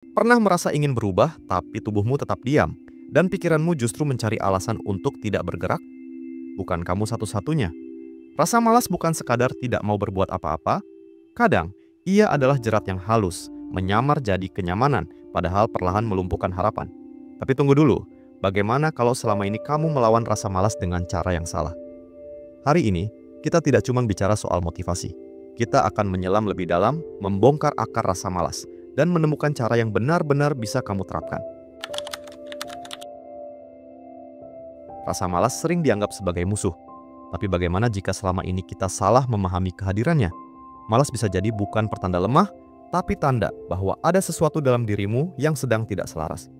Pernah merasa ingin berubah, tapi tubuhmu tetap diam, dan pikiranmu justru mencari alasan untuk tidak bergerak? Bukan kamu satu-satunya. Rasa malas bukan sekadar tidak mau berbuat apa-apa. Kadang, ia adalah jerat yang halus, menyamar jadi kenyamanan, padahal perlahan melumpuhkan harapan. Tapi tunggu dulu, bagaimana kalau selama ini kamu melawan rasa malas dengan cara yang salah? Hari ini, kita tidak cuma bicara soal motivasi. Kita akan menyelam lebih dalam, membongkar akar rasa malas, dan menemukan cara yang benar-benar bisa kamu terapkan. Rasa malas sering dianggap sebagai musuh. Tapi bagaimana jika selama ini kita salah memahami kehadirannya? Malas bisa jadi bukan pertanda lemah, tapi tanda bahwa ada sesuatu dalam dirimu yang sedang tidak selaras.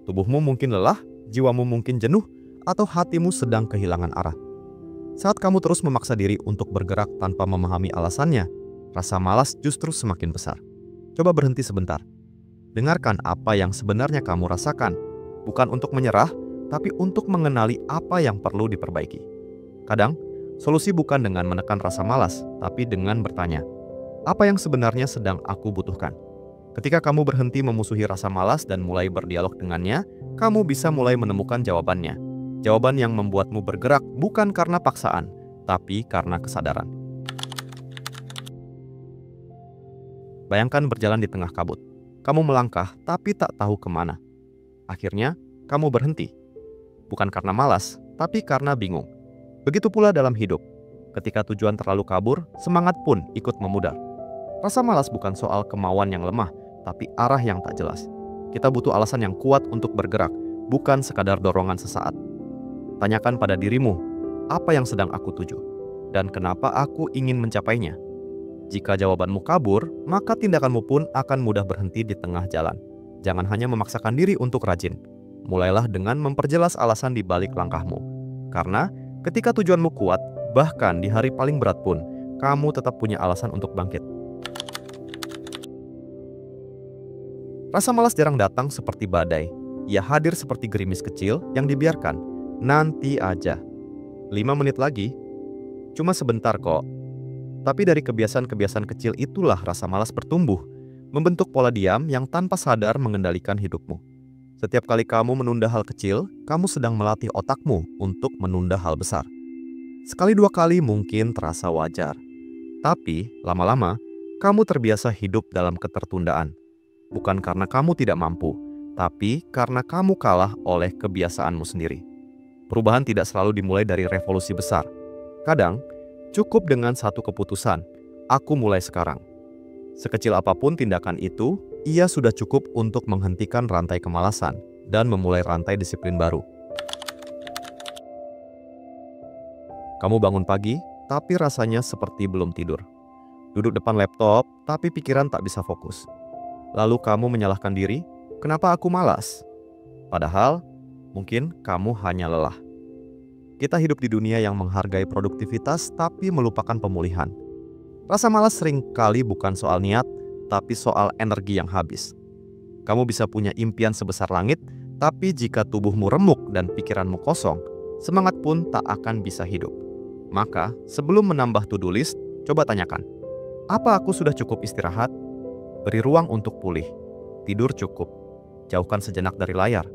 Tubuhmu mungkin lelah, jiwamu mungkin jenuh, atau hatimu sedang kehilangan arah. Saat kamu terus memaksa diri untuk bergerak tanpa memahami alasannya, rasa malas justru semakin besar. Coba berhenti sebentar. Dengarkan apa yang sebenarnya kamu rasakan. Bukan untuk menyerah, tapi untuk mengenali apa yang perlu diperbaiki. Kadang, solusi bukan dengan menekan rasa malas, tapi dengan bertanya, apa yang sebenarnya sedang aku butuhkan? Ketika kamu berhenti memusuhi rasa malas dan mulai berdialog dengannya, kamu bisa mulai menemukan jawabannya. Jawaban yang membuatmu bergerak bukan karena paksaan, tapi karena kesadaran. Bayangkan berjalan di tengah kabut. Kamu melangkah, tapi tak tahu kemana. Akhirnya, kamu berhenti. Bukan karena malas, tapi karena bingung. Begitu pula dalam hidup. Ketika tujuan terlalu kabur, semangat pun ikut memudar. Rasa malas bukan soal kemauan yang lemah, tapi arah yang tak jelas. Kita butuh alasan yang kuat untuk bergerak, bukan sekadar dorongan sesaat. Tanyakan pada dirimu, apa yang sedang aku tuju? Dan kenapa aku ingin mencapainya? Jika jawabanmu kabur, maka tindakanmu pun akan mudah berhenti di tengah jalan. Jangan hanya memaksakan diri untuk rajin. Mulailah dengan memperjelas alasan di balik langkahmu. Karena ketika tujuanmu kuat, bahkan di hari paling berat pun, kamu tetap punya alasan untuk bangkit. Rasa malas jarang datang seperti badai. Ia hadir seperti gerimis kecil yang dibiarkan. Nanti aja. 5 menit lagi. Cuma sebentar kok. Tapi dari kebiasaan-kebiasaan kecil itulah rasa malas bertumbuh. Membentuk pola diam yang tanpa sadar mengendalikan hidupmu. Setiap kali kamu menunda hal kecil, kamu sedang melatih otakmu untuk menunda hal besar. Sekali dua kali mungkin terasa wajar. Tapi, lama-lama, kamu terbiasa hidup dalam ketertundaan. Bukan karena kamu tidak mampu, tapi karena kamu kalah oleh kebiasaanmu sendiri. Perubahan tidak selalu dimulai dari revolusi besar. Kadang, cukup dengan satu keputusan, aku mulai sekarang. Sekecil apapun tindakan itu, ia sudah cukup untuk menghentikan rantai kemalasan dan memulai rantai disiplin baru. Kamu bangun pagi, tapi rasanya seperti belum tidur. Duduk depan laptop, tapi pikiran tak bisa fokus. Lalu kamu menyalahkan diri, kenapa aku malas? Padahal, mungkin kamu hanya lelah. Kita hidup di dunia yang menghargai produktivitas tapi melupakan pemulihan. Rasa malas sering kali bukan soal niat, tapi soal energi yang habis. Kamu bisa punya impian sebesar langit, tapi jika tubuhmu remuk dan pikiranmu kosong, semangat pun tak akan bisa hidup. Maka, sebelum menambah to-do list, coba tanyakan, apa aku sudah cukup istirahat? Beri ruang untuk pulih. Tidur cukup. Jauhkan sejenak dari layar.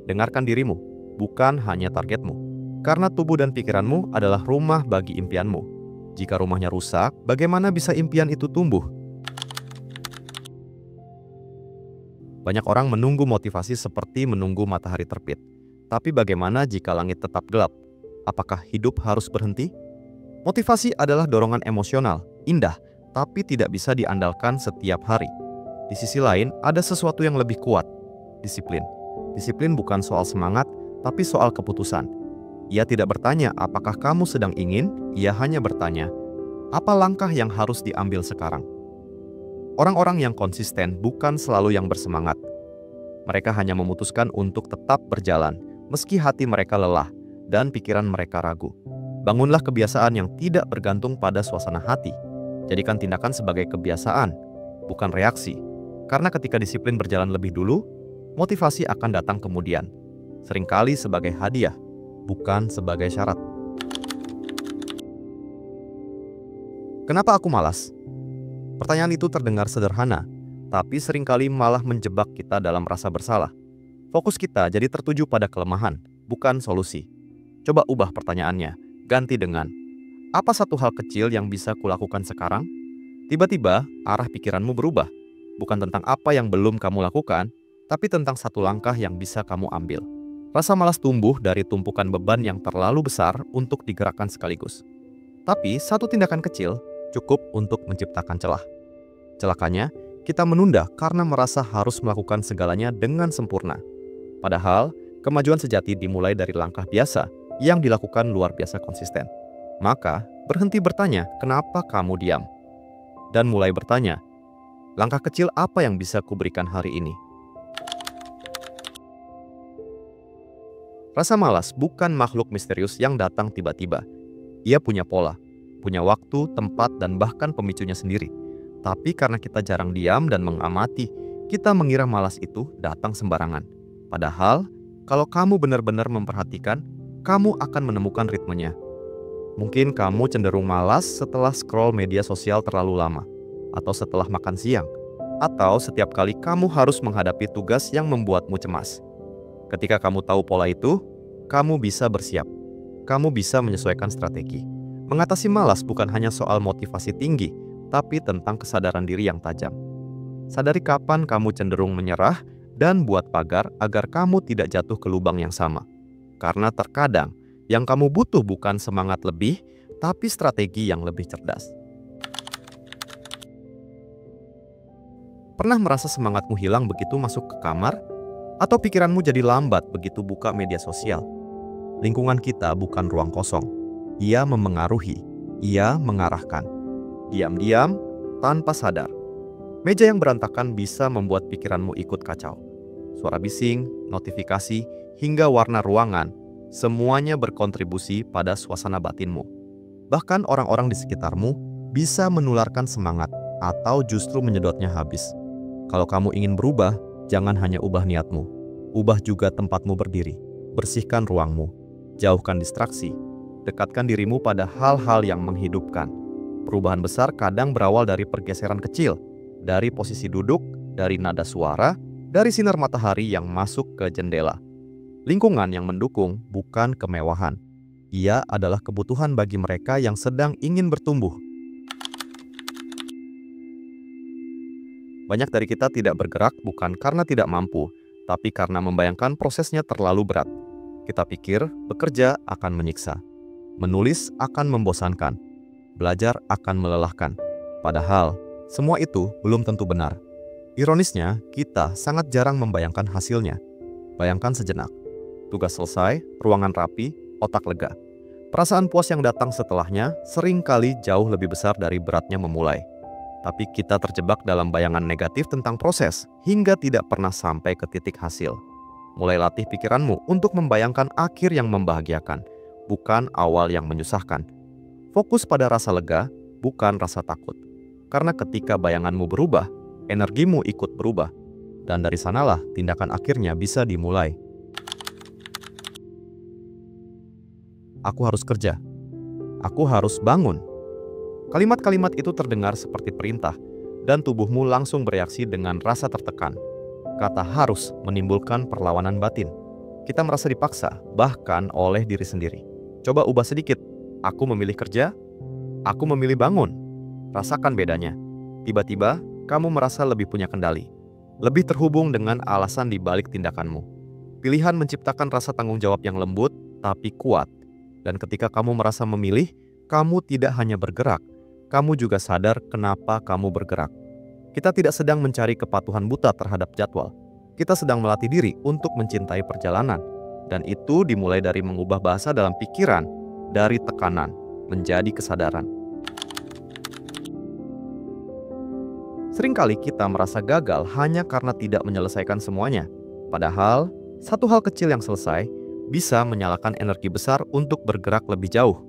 Dengarkan dirimu, bukan hanya targetmu. Karena tubuh dan pikiranmu adalah rumah bagi impianmu. Jika rumahnya rusak, bagaimana bisa impian itu tumbuh? Banyak orang menunggu motivasi seperti menunggu matahari terbit. Tapi bagaimana jika langit tetap gelap? Apakah hidup harus berhenti? Motivasi adalah dorongan emosional, indah, tapi tidak bisa diandalkan setiap hari. Di sisi lain, ada sesuatu yang lebih kuat, disiplin. Disiplin bukan soal semangat, tapi soal keputusan. Ia tidak bertanya apakah kamu sedang ingin, ia hanya bertanya, apa langkah yang harus diambil sekarang? Orang-orang yang konsisten bukan selalu yang bersemangat. Mereka hanya memutuskan untuk tetap berjalan, meski hati mereka lelah dan pikiran mereka ragu. Bangunlah kebiasaan yang tidak bergantung pada suasana hati. Jadikan tindakan sebagai kebiasaan, bukan reaksi. Karena ketika disiplin berjalan lebih dulu, motivasi akan datang kemudian. Seringkali sebagai hadiah, bukan sebagai syarat. Kenapa aku malas? Pertanyaan itu terdengar sederhana, tapi seringkali malah menjebak kita dalam rasa bersalah. Fokus kita jadi tertuju pada kelemahan, bukan solusi. Coba ubah pertanyaannya, ganti dengan, apa satu hal kecil yang bisa kulakukan sekarang? Tiba-tiba, arah pikiranmu berubah. Bukan tentang apa yang belum kamu lakukan, tapi tentang satu langkah yang bisa kamu ambil. Rasa malas tumbuh dari tumpukan beban yang terlalu besar untuk digerakkan sekaligus. Tapi, satu tindakan kecil cukup untuk menciptakan celah. Celakanya, kita menunda karena merasa harus melakukan segalanya dengan sempurna. Padahal, kemajuan sejati dimulai dari langkah biasa yang dilakukan luar biasa konsisten. Maka, berhenti bertanya, kenapa kamu diam? Dan mulai bertanya, langkah kecil apa yang bisa kuberikan hari ini? Rasa malas bukan makhluk misterius yang datang tiba-tiba. Ia punya pola, punya waktu, tempat, dan bahkan pemicunya sendiri. Tapi karena kita jarang diam dan mengamati, kita mengira malas itu datang sembarangan. Padahal, kalau kamu benar-benar memperhatikan, kamu akan menemukan ritmenya. Mungkin kamu cenderung malas setelah scroll media sosial terlalu lama, atau setelah makan siang, atau setiap kali kamu harus menghadapi tugas yang membuatmu cemas. Ketika kamu tahu pola itu, kamu bisa bersiap. Kamu bisa menyesuaikan strategi. Mengatasi malas bukan hanya soal motivasi tinggi, tapi tentang kesadaran diri yang tajam. Sadari kapan kamu cenderung menyerah dan buat pagar agar kamu tidak jatuh ke lubang yang sama. Karena terkadang yang kamu butuh bukan semangat lebih, tapi strategi yang lebih cerdas. Pernah merasa semangatmu hilang begitu masuk ke kamar? Atau pikiranmu jadi lambat begitu buka media sosial? Lingkungan kita bukan ruang kosong. Ia memengaruhi, ia mengarahkan. Diam-diam, tanpa sadar. Meja yang berantakan bisa membuat pikiranmu ikut kacau. Suara bising, notifikasi, hingga warna ruangan, semuanya berkontribusi pada suasana batinmu. Bahkan orang-orang di sekitarmu bisa menularkan semangat atau justru menyedotnya habis. Kalau kamu ingin berubah, jangan hanya ubah niatmu. Ubah juga tempatmu berdiri. Bersihkan ruangmu. Jauhkan distraksi. Dekatkan dirimu pada hal-hal yang menghidupkan. Perubahan besar kadang berawal dari pergeseran kecil, dari posisi duduk, dari nada suara, dari sinar matahari yang masuk ke jendela. Lingkungan yang mendukung bukan kemewahan. Ia adalah kebutuhan bagi mereka yang sedang ingin bertumbuh. Banyak dari kita tidak bergerak bukan karena tidak mampu, tapi karena membayangkan prosesnya terlalu berat. Kita pikir bekerja akan menyiksa, menulis akan membosankan, belajar akan melelahkan. Padahal, semua itu belum tentu benar. Ironisnya, kita sangat jarang membayangkan hasilnya. Bayangkan sejenak. Tugas selesai, ruangan rapi, otak lega. Perasaan puas yang datang setelahnya seringkali jauh lebih besar dari beratnya memulai. Tapi kita terjebak dalam bayangan negatif tentang proses hingga tidak pernah sampai ke titik hasil. Mulai latih pikiranmu untuk membayangkan akhir yang membahagiakan, bukan awal yang menyusahkan. Fokus pada rasa lega, bukan rasa takut. Karena ketika bayanganmu berubah, energimu ikut berubah. Dan dari sanalah tindakan akhirnya bisa dimulai. Aku harus kerja. Aku harus bangun. Kalimat-kalimat itu terdengar seperti perintah, dan tubuhmu langsung bereaksi dengan rasa tertekan. Kata harus menimbulkan perlawanan batin. Kita merasa dipaksa, bahkan oleh diri sendiri. Coba ubah sedikit. Aku memilih kerja, aku memilih bangun. Rasakan bedanya. Tiba-tiba, kamu merasa lebih punya kendali. Lebih terhubung dengan alasan di balik tindakanmu. Pilihan menciptakan rasa tanggung jawab yang lembut, tapi kuat. Dan ketika kamu merasa memilih, kamu tidak hanya bergerak, kamu juga sadar kenapa kamu bergerak. Kita tidak sedang mencari kepatuhan buta terhadap jadwal. Kita sedang melatih diri untuk mencintai perjalanan. Dan itu dimulai dari mengubah bahasa dalam pikiran, dari tekanan, menjadi kesadaran. Seringkali kita merasa gagal hanya karena tidak menyelesaikan semuanya. Padahal, satu hal kecil yang selesai bisa menyalakan energi besar untuk bergerak lebih jauh.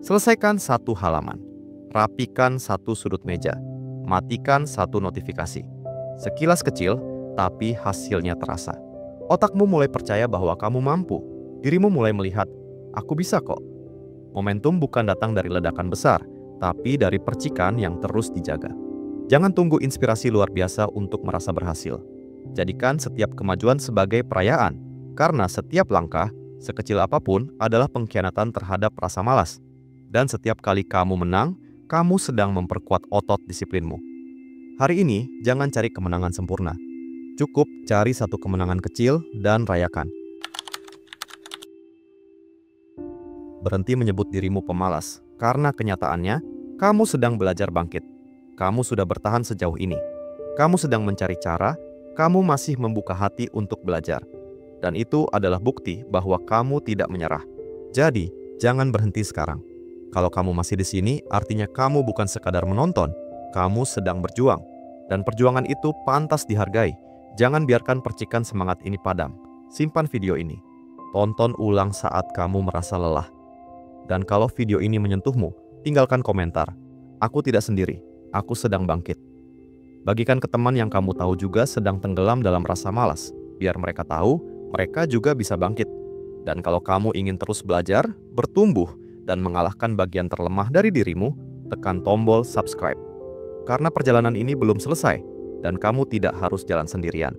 Selesaikan satu halaman. Rapikan satu sudut meja. Matikan satu notifikasi. Sekilas kecil, tapi hasilnya terasa. Otakmu mulai percaya bahwa kamu mampu. Dirimu mulai melihat, aku bisa kok. Momentum bukan datang dari ledakan besar, tapi dari percikan yang terus dijaga. Jangan tunggu inspirasi luar biasa untuk merasa berhasil. Jadikan setiap kemajuan sebagai perayaan, karena setiap langkah, sekecil apapun, adalah pengkhianatan terhadap rasa malas. Dan setiap kali kamu menang, kamu sedang memperkuat otot disiplinmu. Hari ini, jangan cari kemenangan sempurna. Cukup cari satu kemenangan kecil dan rayakan. Berhenti menyebut dirimu pemalas, karena kenyataannya, kamu sedang belajar bangkit. Kamu sudah bertahan sejauh ini. Kamu sedang mencari cara, kamu masih membuka hati untuk belajar. Dan itu adalah bukti bahwa kamu tidak menyerah. Jadi, jangan berhenti sekarang. Kalau kamu masih di sini, artinya kamu bukan sekadar menonton, kamu sedang berjuang. Dan perjuangan itu pantas dihargai. Jangan biarkan percikan semangat ini padam. Simpan video ini. Tonton ulang saat kamu merasa lelah. Dan kalau video ini menyentuhmu, tinggalkan komentar. Aku tidak sendiri, aku sedang bangkit. Bagikan ke teman yang kamu tahu juga sedang tenggelam dalam rasa malas, biar mereka tahu mereka juga bisa bangkit. Dan kalau kamu ingin terus belajar, bertumbuh, dan mengalahkan bagian terlemah dari dirimu, tekan tombol subscribe. Karena perjalanan ini belum selesai, dan kamu tidak harus jalan sendirian.